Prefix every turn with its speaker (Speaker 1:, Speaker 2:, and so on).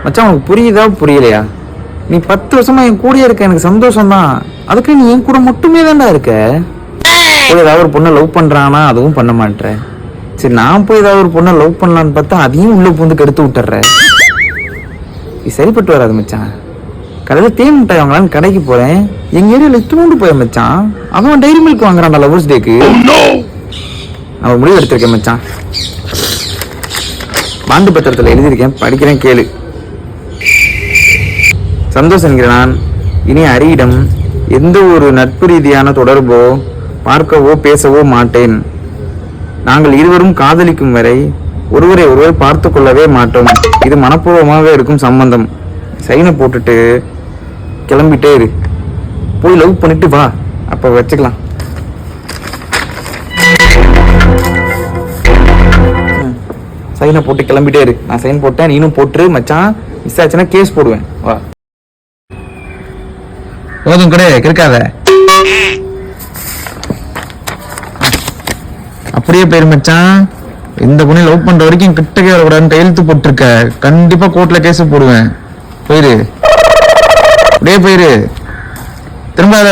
Speaker 1: மச்சான் உனக்கு புரியுதா புரியலையா? நீ 10 வருஷமா என் கூடயே இருக்க, எனக்கு சந்தோஷம் தான். அதுக்கு நீ என் கூட மட்டுமே தான்டா இருக்க. போய் ஏதாவது ஒரு பொண்ணை லவ் பண்றானா அதுவும் பண்ண மாட்டேன். சரி நான் போய் ஏதாவது ஒரு பொண்ணை லவ் பண்ணலான்னு பார்த்தா அதையும் உள்ள பூந்து கெடுத்து விட்டுற. இது சரிப்பட்டு வராது மச்சான். கடையில் தேன் மிட்டாய் வாங்கலான்னு கடைக்கு போறேன், எங்க ஏரியால தூண்டு போய் மச்சான் அவன் டைரி மில்க் வாங்குறான்டா லவர்ஸ் டேக்கு. அவன் முடிவு எடுத்திருக்கேன் மச்சான். பாண்டு பத்திரத்தில் எழுதியிருக்கேன், படிக்கிறேன் கேளு. சந்தோஷ் என்கிற நான் இனி அரியிடம் எந்த ஒரு நட்பு ரீதியான தொடர்போ பார்க்கவோ பேசவோ மாட்டேன். நாங்கள் இருவரும் காதலிக்கும் வரை ஒருவரை ஒருவர் பார்த்து கொள்ளவே மாட்டோம். இது மனப்பூர்வமாக இருக்கும் சம்பந்தம். சைனை போட்டுட்டு கிளம்பிட்டே இரு. போய் லவ் பண்ணிட்டு வா, அப்ப வச்சுக்கலாம். சைனை போட்டு கிளம்பிட்டே இரு. நான் சைன் போட்டேன், நீனும் போட்டுரு மச்சான். மிஸ் ஆச்சுன்னா கேஸ் போடுவேன். வா போதும் கிடையாது இருக்காத. அப்படியே போயிரு மச்சான். இந்த பொண்ணை லவ் பண்ற வரைக்கும் கிட்டக்கே வரக்கூடாதுன்னு கையெழுத்து போட்டிருக்க. கண்டிப்பா கோர்ட்ல கேஸ் போடுவேன். போயிரு, அப்படியே போயிரு, திரும்பாத.